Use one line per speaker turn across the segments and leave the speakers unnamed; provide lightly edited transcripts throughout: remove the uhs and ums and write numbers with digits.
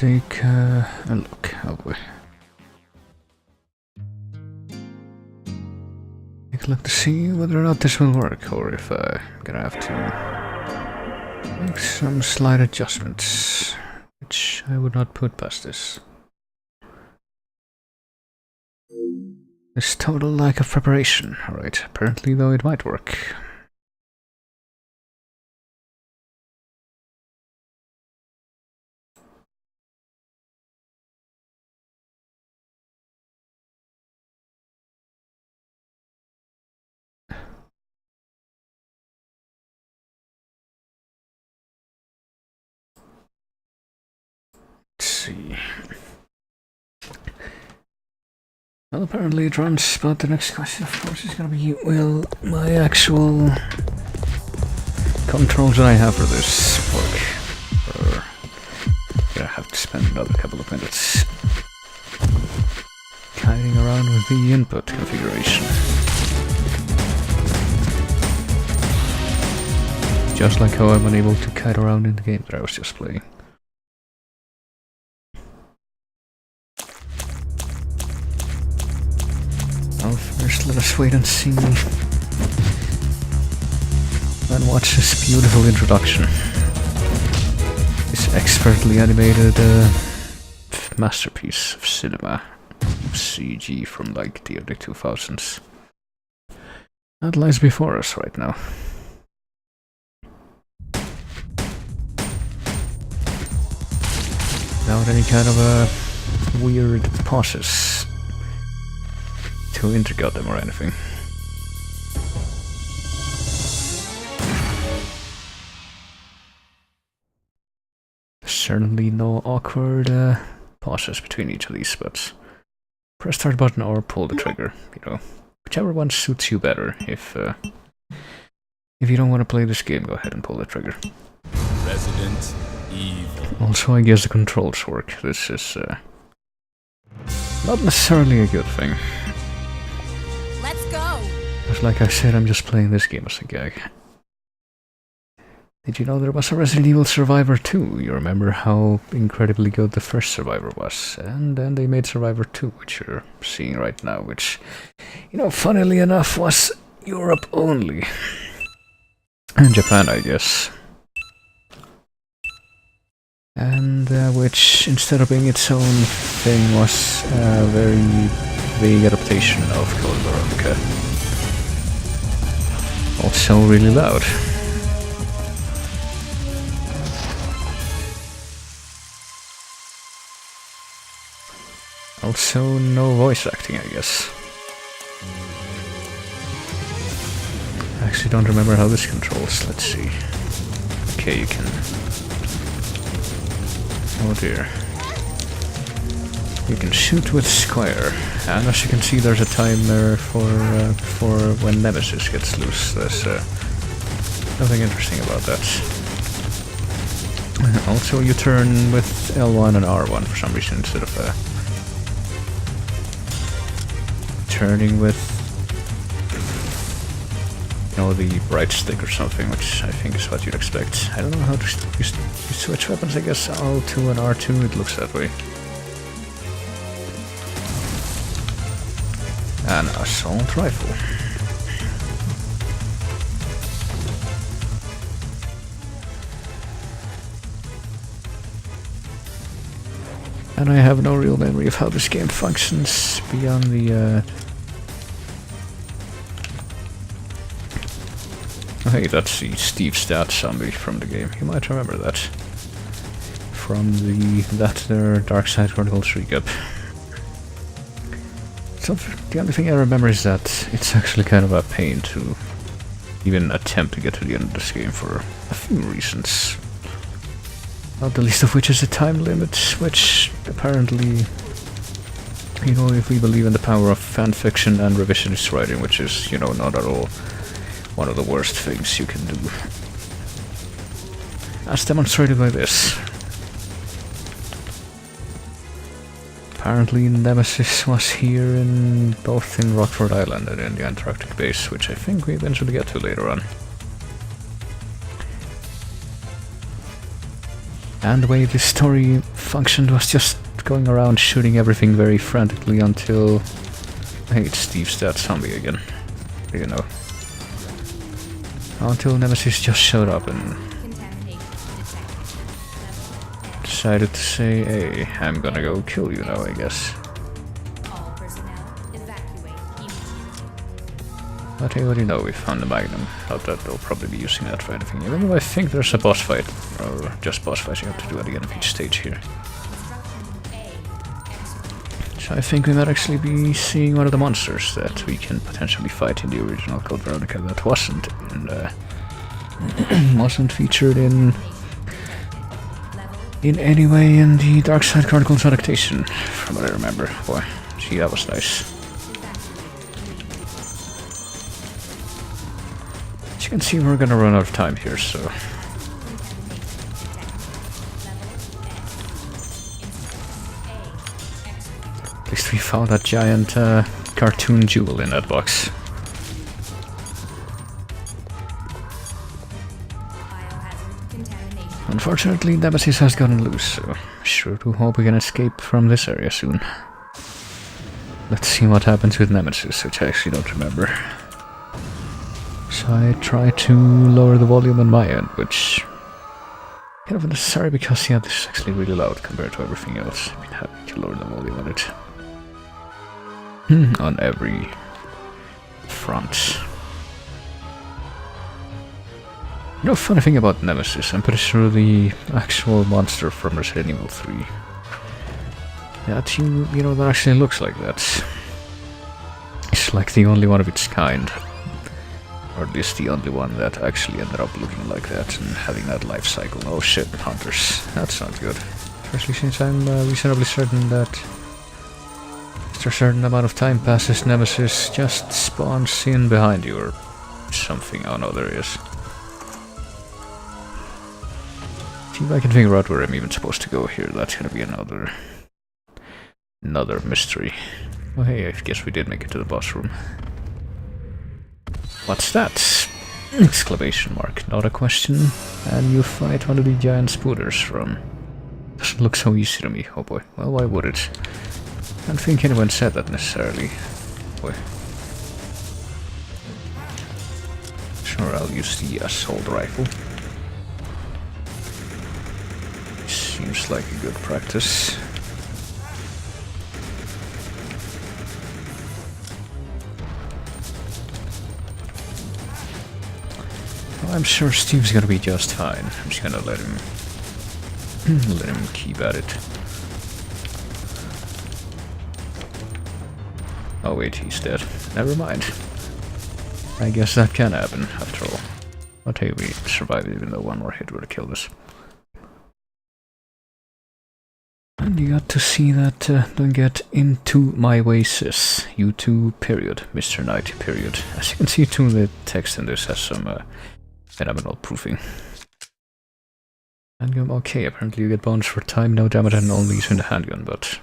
take a look, how we take a look to see whether or not this will work, or if I'm gonna have to make some slight adjustments, which I would not put past this. This total lack of preparation. Alright, apparently though it might work. Let's see. Well, apparently it runs, but the next question, of course, is gonna be, will my actual controls that I have for this work? Or gonna have to spend another couple of minutes kiting around with the input configuration. Just like how I'm unable to kite around in the game that I was just playing. Well, first let us wait and see and watch this beautiful introduction. This expertly animated masterpiece of cinema, CG from like the early 2000s. That lies before us right now. Without any kind of weird pauses to intercut them or anything. Certainly no awkward pauses between each of these, but press start button or pull the trigger, you know, whichever one suits you better. If you don't want to play this game, go ahead and pull the trigger.
Resident Evil.
Also, I guess the controls work. This is not necessarily a good thing.
Let's go.
Because like I said, I'm just playing this game as a gag. Did you know there was a Resident Evil Survivor 2? You remember how incredibly good the first Survivor was? And then they made Survivor 2, which you're seeing right now, which, you know, funnily enough, was Europe only. And Japan, I guess. And which, instead of being its own thing, was a very vague adaptation of Code Veronica. Also really loud. Also no voice acting, I guess. I actually don't remember how this controls. Let's see. Okay, you can... Oh dear. You can shoot with square, and as you can see there's a timer for when Nemesis gets loose. There's nothing interesting about that. Also you turn with L1 and R1 for some reason instead of turning with, you know, the right stick or something, which I think is what you'd expect. I don't know how to you switch weapons, I guess L2 and R2, it looks that way. An assault rifle. And I have no real memory of how this game functions beyond the hey, that's the Steve Stat zombie from the game. You might remember that from the Dark Side Chronicles recap. So the only thing I remember is that it's actually kind of a pain to even attempt to get to the end of this game for a few reasons. Not the least of which is the time limit, which apparently, you know, if we believe in the power of fanfiction and revisionist writing, which is, you know, not at all one of the worst things you can do. As demonstrated by this. Apparently Nemesis was here in both in Rockford Island and in the Antarctic base, which I think we eventually get to later on. And the way this story functioned was just going around shooting everything very frantically until... Hey, it's Steve's dead zombie again. You know. Until Nemesis just showed up and decided to say, hey, I'm gonna go kill you now, I guess.
All personnel evacuate immediately.
But I already know we found the Magnum. Not that they'll probably be using that for anything, even though I think there's a boss fight, or just boss fights you have to do at the end of each stage here. So I think we might actually be seeing one of the monsters that we can potentially fight in the original Code Veronica that wasn't wasn't featured in any way in the Dark Side Chronicles adaptation, from what I remember. Boy, gee, that was nice. As you can see, we're gonna run out of time here, so... At least we found that giant cartoon jewel in that box. Unfortunately, Nemesis has gotten loose, so sure to hope we can escape from this area soon. Let's see what happens with Nemesis, which I actually don't remember. So I try to lower the volume on my end, which... kind of unnecessary because, yeah, this is actually really loud compared to everything else. I mean, having to lower the volume on it. On every front. You know, funny thing about Nemesis, I'm pretty sure the actual monster from Resident Evil 3 that you know, that actually looks like that. It's like the only one of its kind. Or at least the only one that actually ended up looking like that and having that life cycle. Oh shit, hunters. That's not good. Especially since I'm reasonably certain that after a certain amount of time passes, Nemesis just spawns in behind you or something. Oh no, there he is. See if I can figure out where I'm even supposed to go here. That's gonna be another mystery. Oh hey, I guess we did make it to the boss room. What's that? Exclamation mark, not a question. And you fight one of the giant spooters from... Doesn't look so easy to me. Oh boy, well why would it? I don't think anyone said that necessarily. Boy. Sure, I'll use the assault rifle. Seems like a good practice. Well, I'm sure Steve's gonna be just fine. I'm just gonna let him keep at it. Oh wait, he's dead. Never mind. I guess that can happen, after all. But hey, we survived even though one more hit would have killed us. And you got to see that, don't get into my way, sis. You too, period. Mr. Knight, period. As you can see too, the text in this has some phenomenal proofing. Handgun, okay, apparently you get bonus for time, no damage, and only using the handgun, but...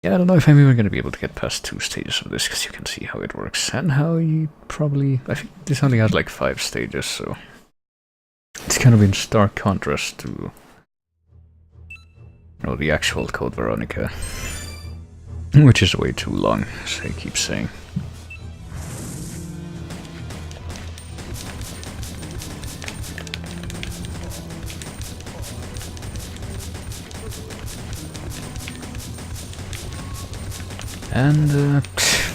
yeah, I don't know if I'm even going to be able to get past 2 stages of this, because you can see how it works, and how you probably... I think this only had like 5 stages, so... it's kind of in stark contrast to... you know, the actual Code Veronica. Which is way too long, as I keep saying. And,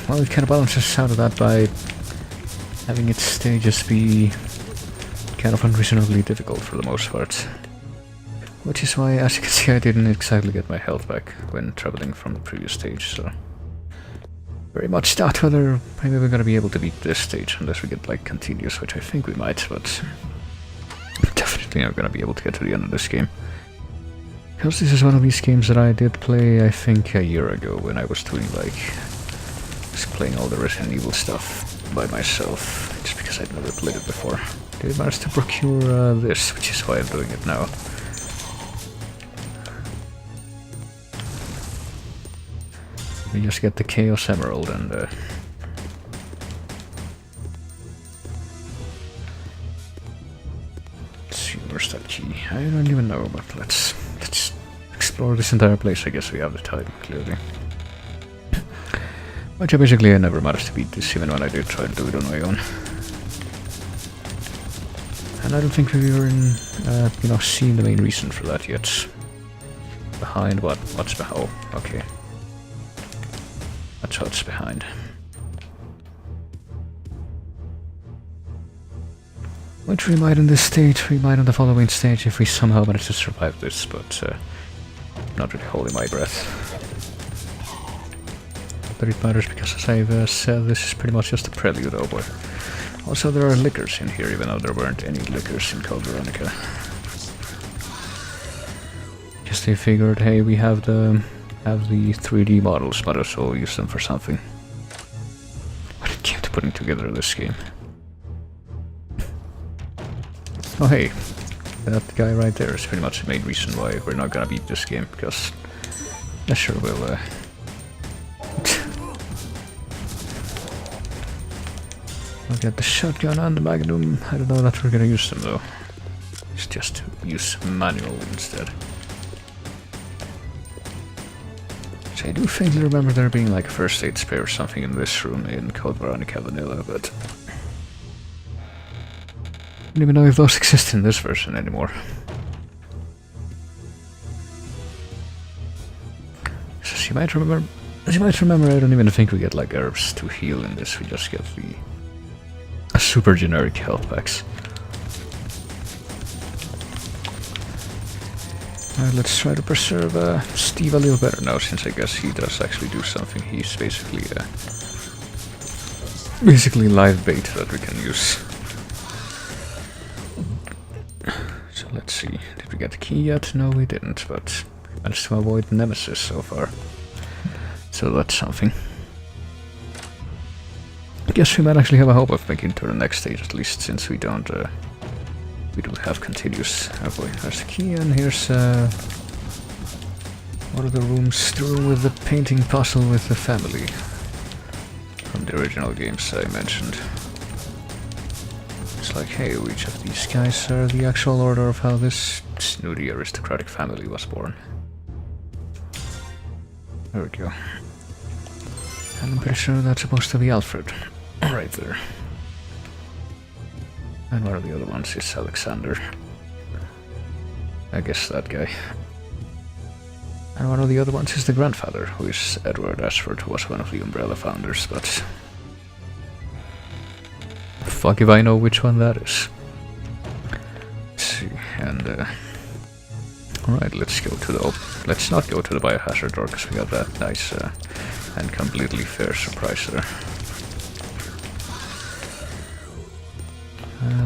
well, it kind of balances out of that by having its stages be kind of unreasonably difficult for the most part. Which is why, as you can see, I didn't exactly get my health back when traveling from the previous stage, so... very much doubt whether I'm ever gonna be able to beat this stage unless we get, like, continuous, which I think we might, but... definitely not gonna be able to get to the end of this game. Because this is one of these games that I did play, I think, a year ago when I was doing, like... just playing all the Resident Evil stuff by myself, just because I'd never played it before. Did manage to procure this, which is why I'm doing it now. We just get the Chaos Emerald and Let's see, where's that key? I don't even know, but let's explore this entire place. I guess we have the time, clearly. Which basically I never managed to beat this, even when I did try to do it on my own. And I don't think we were in, seen the main reason for that yet. Behind what? What's behind? Oh, okay. That's what's behind. Which we might in this stage, we might on the following stage if we somehow manage to survive this, but not really holding my breath. But it matters because, as I've said, this is pretty much just a prelude, oh boy. Also, there are liquors in here, even though there weren't any liquors in Code Veronica. Just they figured, hey, we have the 3D models, might as well use them for something. What it came to putting together this game. Oh hey, that guy right there is pretty much the main reason why we're not gonna beat this game, because I sure will. I'll get the shotgun and the magnum. I don't know that we're gonna use them though. It's just to use manual instead. So I do faintly remember there being like a first aid spray or something in this room in Code Veronica Vanilla, but I don't even know if those exist in this version anymore. So as you might remember, I don't even think we get like herbs to heal in this. We just get the super generic health packs. Alright, let's try to preserve Steve a little better now, since I guess he does actually do something. He's basically live bait that we can use. So let's see, did we get the key yet? No, we didn't, but we managed to avoid Nemesis so far. So that's something. I guess we might actually have a hope of making it to the next stage, at least, since we don't, we do have continuous. Oh boy, there's the key, and here's, one of the rooms, the room with the painting puzzle with the family. From the original games I mentioned. It's like, hey, which of these guys are the actual order of how this snooty aristocratic family was born? There we go. And I'm pretty sure that's supposed to be Alfred. Right there. And one of the other ones is Alexander. I guess that guy. And one of the other ones is the grandfather, who is Edward Ashford, who was one of the Umbrella founders, but fuck if I know which one that is. Let's see, and alright, let's go to the let's not go to the biohazard door, because we got that nice and completely fair surprise there.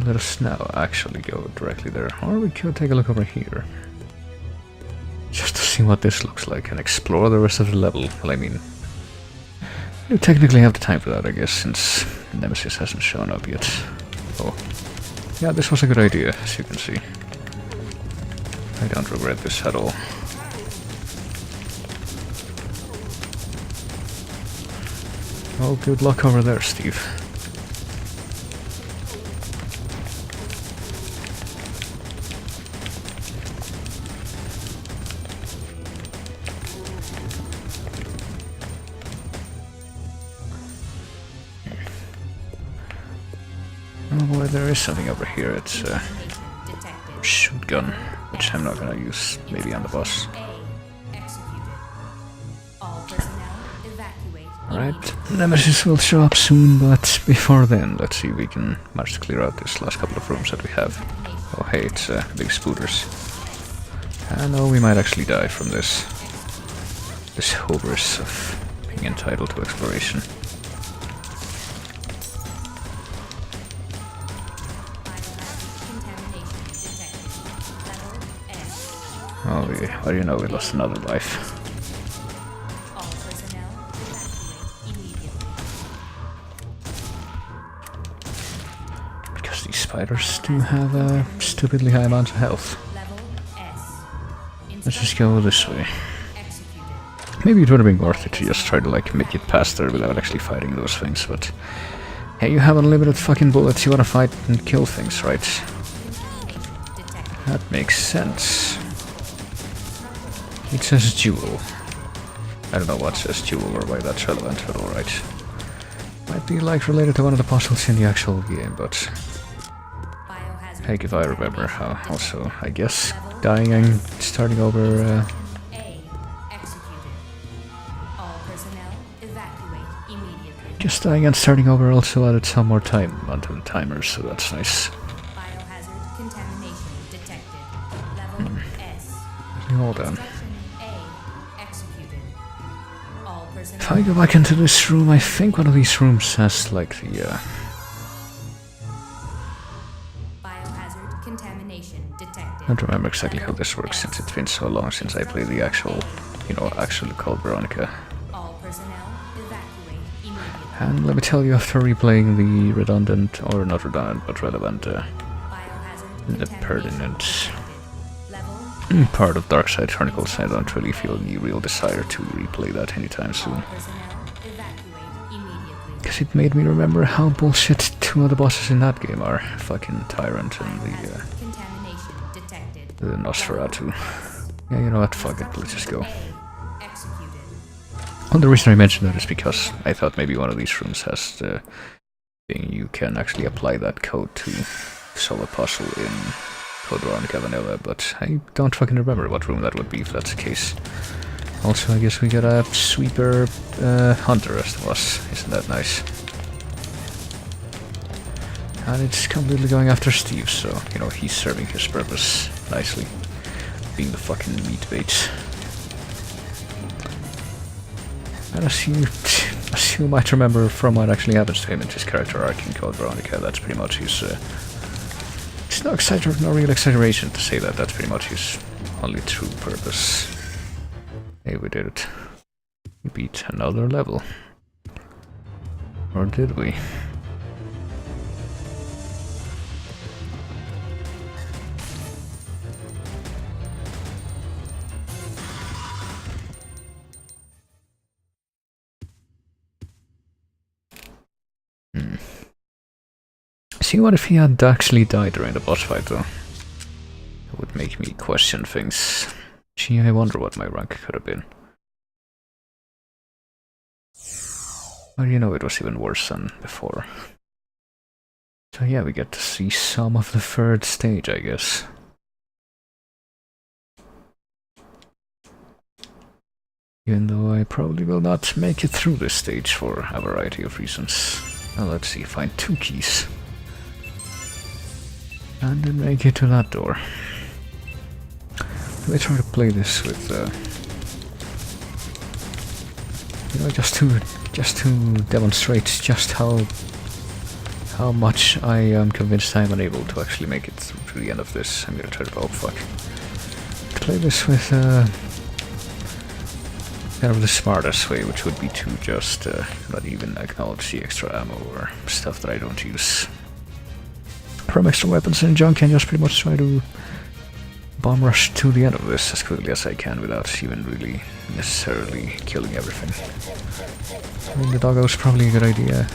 Let us now actually go directly there, or we could take a look over here. Just to see what this looks like and explore the rest of the level. Well, I mean, you technically have the time for that, I guess, since Nemesis hasn't shown up yet. Oh, yeah, this was a good idea, as you can see. I don't regret this at all. Oh, good luck over there, Steve. Oh boy, there is something over here. It's a shoot gun, which I'm not gonna use, maybe on the boss. Alright, Nemesis will show up soon, but before then, let's see if we can manage to clear out this last couple of rooms that we have. Oh hey, it's big spooters. And oh, we might actually die from this. This hubris of being entitled to exploration. Oh, how do you know we lost another life?
All personnel evacuate immediately.
Because these spiders do have a stupidly high amount of health.
Level S.
Let's just go this way.
Executed.
Maybe it would have been worth it to just try to like make it past there without actually fighting those things, but hey, you have unlimited fucking bullets, you wanna fight and kill things, right? That makes sense. It says jewel. I don't know what says jewel or why that's relevant, but alright. Might be like related to one of the puzzles in the actual game, but
Biohazard
heck if I remember how. Also, I guess dying and starting over.
A executed. All personnel evacuate immediately.
Just dying and starting over also added some more time onto the timers, so that's nice.
Biohazard contamination detected. Level S.
Hold on.
Instruction A executed. All personnel.
If I go back into this room, I think one of these rooms has like the
Biohazard contamination detected.
I don't remember exactly how this works since it's been so long since I played the actual, actually called Veronica.
All personnel evacuate immediately.
And let me tell you, after replaying the redundant, or not redundant, but relevant
Biohazard
the
contamination
pertinent
detected. Level
part of Darkside Chronicles, I don't really feel the real desire to replay that anytime soon.
all personnel evacuate immediately.
Because it made me remember how bullshit two of the bosses in that game are. Fucking Tyrant and
Biohazard contamination detected.
the Nosferatu. Yeah, you know what, fuck it, let's just go.
A executed.
Well, the reason I mentioned that is because I thought maybe one of these rooms has the thing you can actually apply that code to solve a puzzle in Code Veronica Vanilla, but I don't fucking remember what room that would be if that's the case. Also, I guess we got a sweeper hunter as it was. Isn't that nice? And it's completely going after Steve, so, he's serving his purpose nicely. Being the fucking meat bait. And as you might remember from what actually happens to him in his character arc in Code Veronica, that's pretty much his... it's no real exaggeration to say that that's pretty much his only true purpose. Hey, we did it. We beat another level. Or did we? See, what if he had actually died during the boss fight, though? It would make me question things. Gee, I wonder what my rank could have been. Well, it was even worse than before. So yeah, we get to see some of the third stage, I guess. Even though I probably will not make it through this stage for a variety of reasons. Well, let's see, find 2 keys. And then make it to that door. Let me try to play this with, just to demonstrate just how much I am convinced I am unable to actually make it through to the end of this. I'm gonna try to, play this with, kind of the smartest way, which would be to just, not even acknowledge the extra ammo or stuff that I don't use. From extra weapons and junk, and just pretty much try to bomb rush to the end of this as quickly as I can without even really necessarily killing everything. I mean, the doggo's probably a good idea,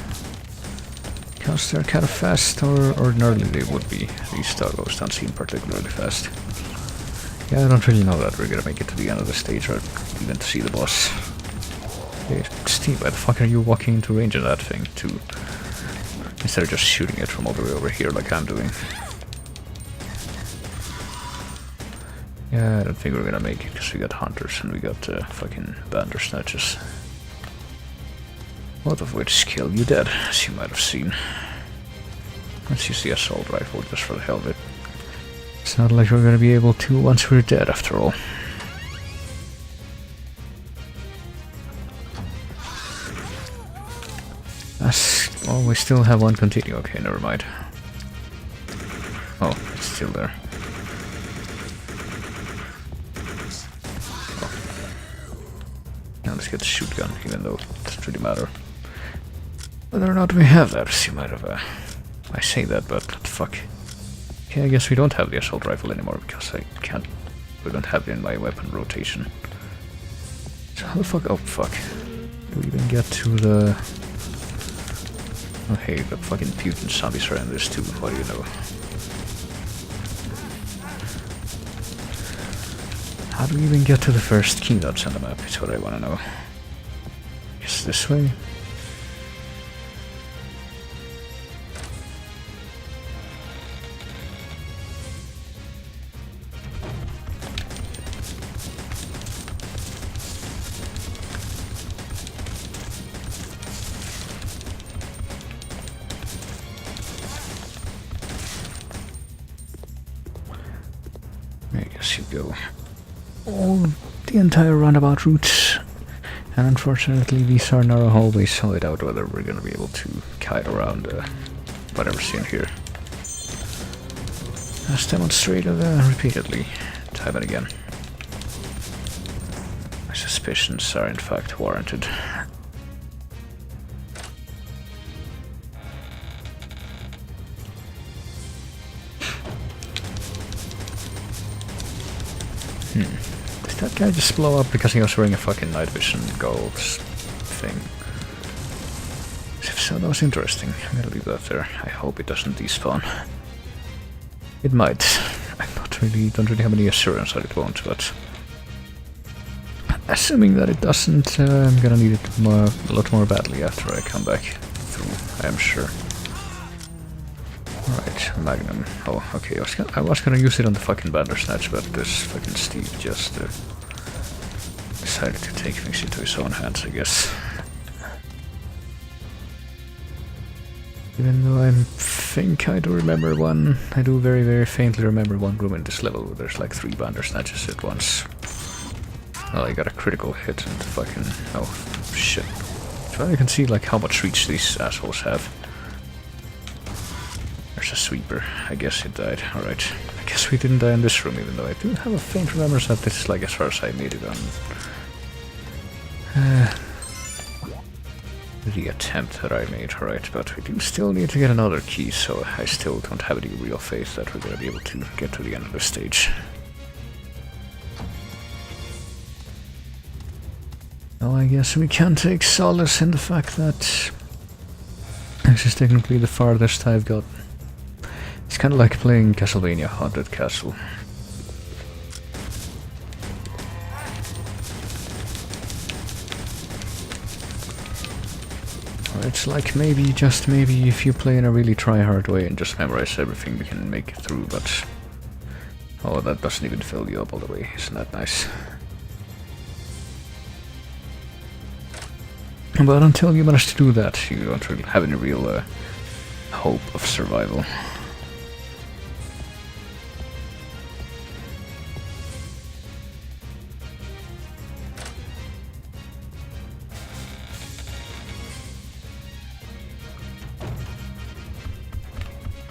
because they're kind of fast, or ordinarily they would be. These doggos don't seem particularly fast. Yeah, I don't really know that we're gonna make it to the end of the stage, or even to see the boss. Hey, Steve, why the fuck are you walking into range of that thing, too? Instead of just shooting it from all the way over here like I'm doing. Yeah, I don't think we're gonna make it because we got hunters and we got fucking bandersnatches. Both of which kill you dead, as you might have seen. Let's use the assault rifle just for the hell of it. It's not like we're gonna be able to once we're dead, after all. Oh, we still have one continue. Okay, never mind. Oh, it's still there. Oh. Now let's get the shoot gun, even though it doesn't really matter whether or not we have that. As you might have, I say that, but what the fuck? Okay, I guess we don't have the assault rifle anymore because we don't have it in my weapon rotation. So how the fuck? Oh fuck! Do we even get to the? Oh hey, the fucking mutant zombies are in this too, what do you know? How do we even get to the first key nodes on the map? Is what I want to know. Is this way? I guess you go all the entire roundabout route, and unfortunately these are narrow hallways, so I doubt whether we're gonna be able to kite around whatever's in here. As demonstrated repeatedly, time and again. My suspicions are in fact warranted. Did that guy just blow up because he was wearing a fucking night vision goggles thing? If so, that was interesting. I'm gonna leave that there. I hope it doesn't despawn. It might. Don't really have any assurance that it won't, but assuming that it doesn't, I'm gonna need it a lot more badly after I come back through, I am sure. Alright, Magnum. Oh, okay, I was gonna use it on the fucking Bandersnatch, but this fucking Steve just decided to take things into his own hands, I guess. Even though I think I do remember one, I do very, very faintly remember one room in this level where there's like 3 Bandersnatches at once. Well, I got a critical hit and fucking... oh, shit. So you can see like how much reach these assholes have. There's a sweeper. I guess it died. Alright. I guess we didn't die in this room, even though I do have a faint remembrance that this is like as far as I made it on the attempt that I made. Alright, but we do still need to get another key, so I still don't have any real faith that we're gonna be able to get to the end of the stage. Well, I guess we can take solace in the fact that this is technically the farthest I've got. It's kind of like playing Castlevania Haunted Castle. Or it's like maybe, just maybe, if you play in a really try-hard way and just memorize everything, we can make it through, but... oh, that doesn't even fill you up all the way, isn't that nice? But until you manage to do that, you don't really have any real hope of survival.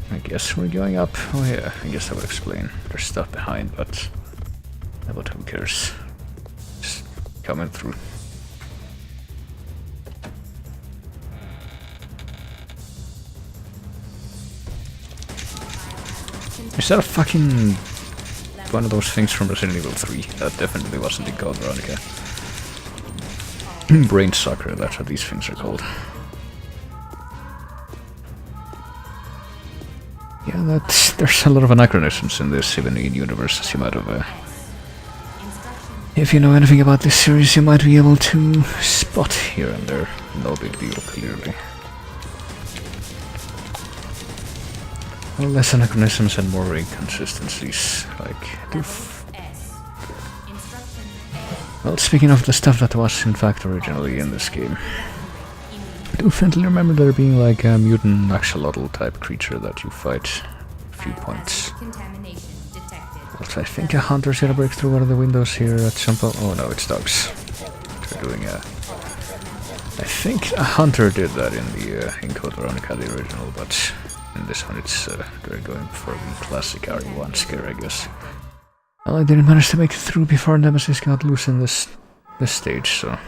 I guess we're going up. Oh yeah, I guess I would explain. There's stuff behind, but who cares? Just coming through. Is that a fucking... one of those things from Resident Evil 3? That definitely wasn't in Code Veronica. Brain sucker, that's what these things are called. Yeah, there's a lot of anachronisms in this, even in universe, as you might have... if you know anything about this series, you might be able to spot here and there. No big deal, clearly. Well, less anachronisms and more inconsistencies, like... well, speaking of the stuff that was in fact originally in this game, I do faintly remember there being like a mutant axolotl type creature that you fight a few points. Also, I think a hunter's gonna break through one of the windows here at some point. Oh no, it's dogs. They're doing a... I think a hunter did that in the in Code Veronica, the original, but in this one it's they're going for the classic RE1 scare, I guess. Well, I didn't manage to make it through before Nemesis got loose in this stage, so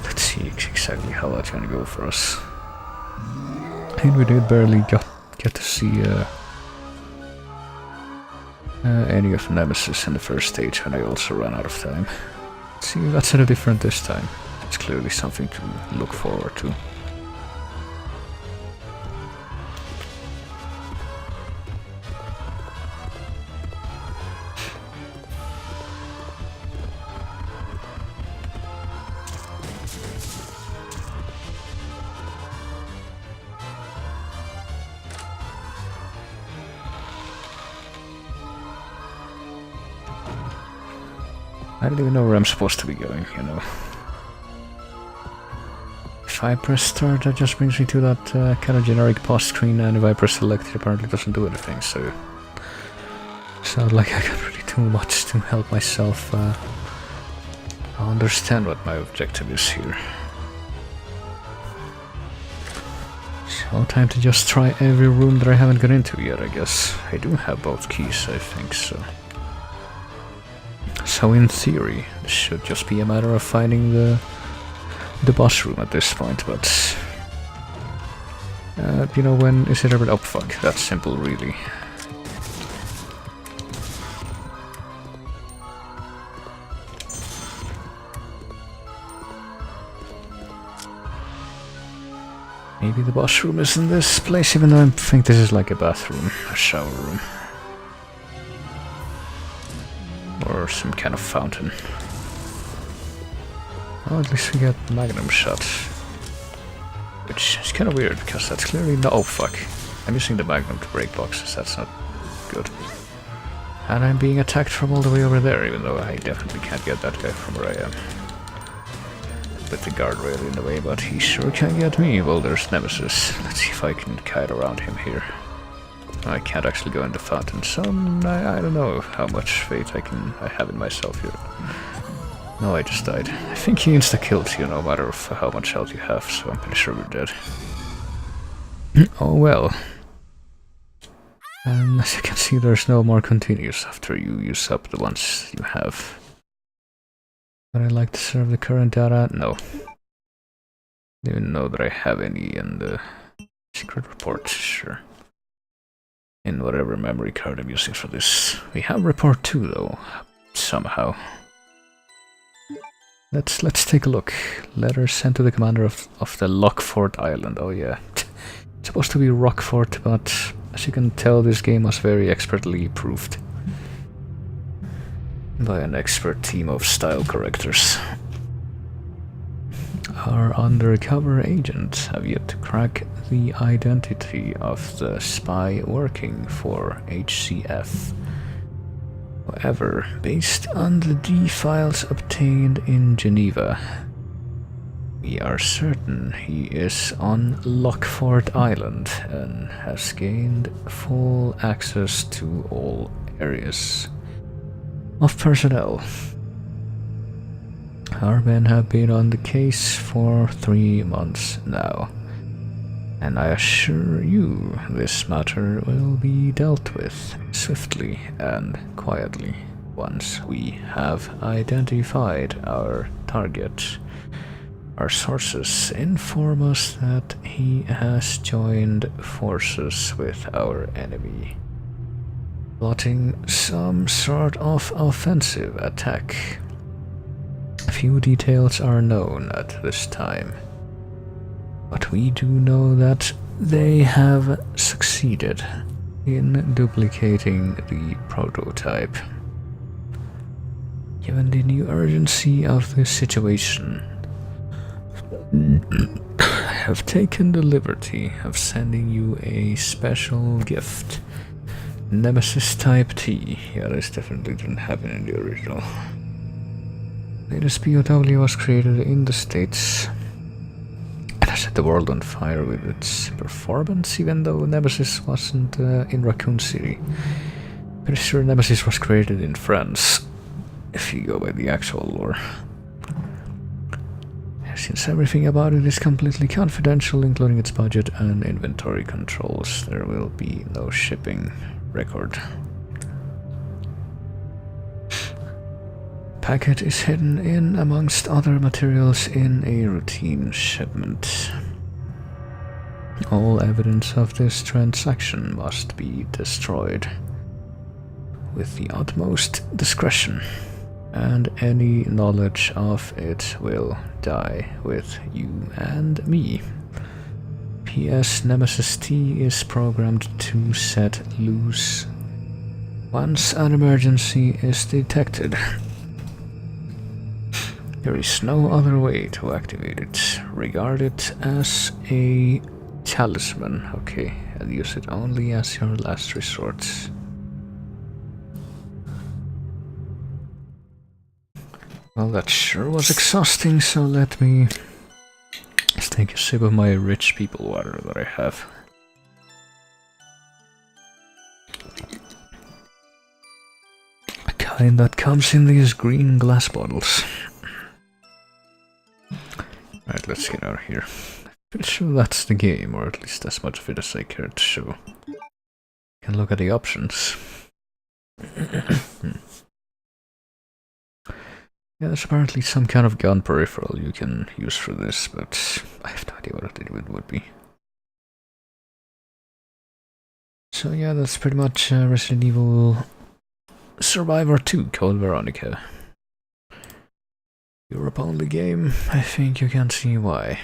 let's see exactly how that's gonna go for us. And we did barely get to see any of Nemesis in the first stage, and I also ran out of time. Let's see if that's any different this time. It's clearly something to look forward to. I don't even know where I'm supposed to be going, you know. If I press start, that just brings me to that kind of generic pause screen, and if I press select, it apparently doesn't do anything, so... Sounds like I got really too much to help myself understand what my objective is here. So time to just try every room that I haven't got into yet, I guess. I do have both keys, I think, so... So in theory, this should just be a matter of finding the boss room at this point, but... you know, when is it ever... Oh fuck, that's simple, really. Maybe the boss room is in this place, even though I think this is like a bathroom, a shower room. Or some kind of fountain. Oh, at least we got Magnum shot. Which is kind of weird, because that's clearly no... Oh fuck. I'm using the Magnum to break boxes, that's not good. And I'm being attacked from all the way over there, even though I definitely can't get that guy from where I am. With the guardrail in the way, but he sure can get me. Well, there's Nemesis. Let's see if I can kite around him here. I can't actually go in the fountain, so I don't know how much faith I have in myself here. No, I just died. I think he insta-kills you no matter how much health you have, so I'm pretty sure we're dead. Oh well. As you can see, there's no more continues after you use up the ones you have. Would I like to serve the current data? No. Don't even know that I have any in the secret report, sure. In whatever memory card I'm using for this. We have report 2 though, somehow. Let's take a look. Letter sent to the commander of the Lockfort Island. Oh yeah. It's supposed to be Rockfort, but as you can tell, this game was very expertly proofed by an expert team of style correctors. Our undercover agents have yet to crack the identity of the spy working for HCF. However, based on the D files obtained in Geneva, we are certain he is on Lockfort Island and has gained full access to all areas of personnel. Our men have been on the case for 3 months now, and I assure you this matter will be dealt with swiftly and quietly once we have identified our target. Our sources inform us that he has joined forces with our enemy, plotting some sort of offensive attack. Few details are known at this time, but we do know that they have succeeded in duplicating the prototype. Given the new urgency of the situation, I have taken the liberty of sending you a special gift. Nemesis Type T. Yeah, this definitely didn't happen in the original. Latest POW was created in the States and has set the world on fire with its performance, even though Nemesis wasn't in Raccoon City. Pretty sure Nemesis was created in France, if you go by the actual lore. Since everything about it is completely confidential, including its budget and inventory controls, there will be no shipping record. Packet is hidden in amongst other materials in a routine shipment. All evidence of this transaction must be destroyed with the utmost discretion, and any knowledge of it will die with you and me. P.S. Nemesis T is programmed to set loose once an emergency is detected. There is no other way to activate it. Regard it as a talisman, okay, and use it only as your last resort. Well, that sure was exhausting, so let me just take a sip of my rich people water that I have. A kind that comes in these green glass bottles. Alright, let's get out of here. I'm pretty sure that's the game, or at least as much of it as I care to show. Can look at the options. Yeah, there's apparently some kind of gun peripheral you can use for this, but I have no idea what it would be. So yeah, that's pretty much Resident Evil Survivor 2 Code Veronica. Europe only game, I think you can see why.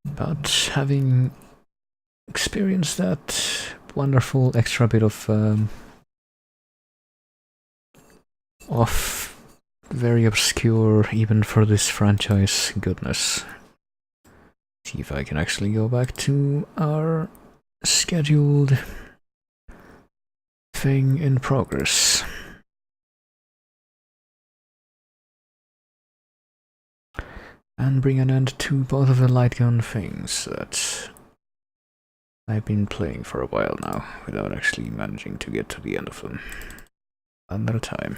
But having experienced that wonderful extra bit of very obscure, even for this franchise, goodness. See if I can actually go back to our scheduled thing in progress. And bring an end to both of the light gun things that I've been playing for a while now, without actually managing to get to the end of them. Another time.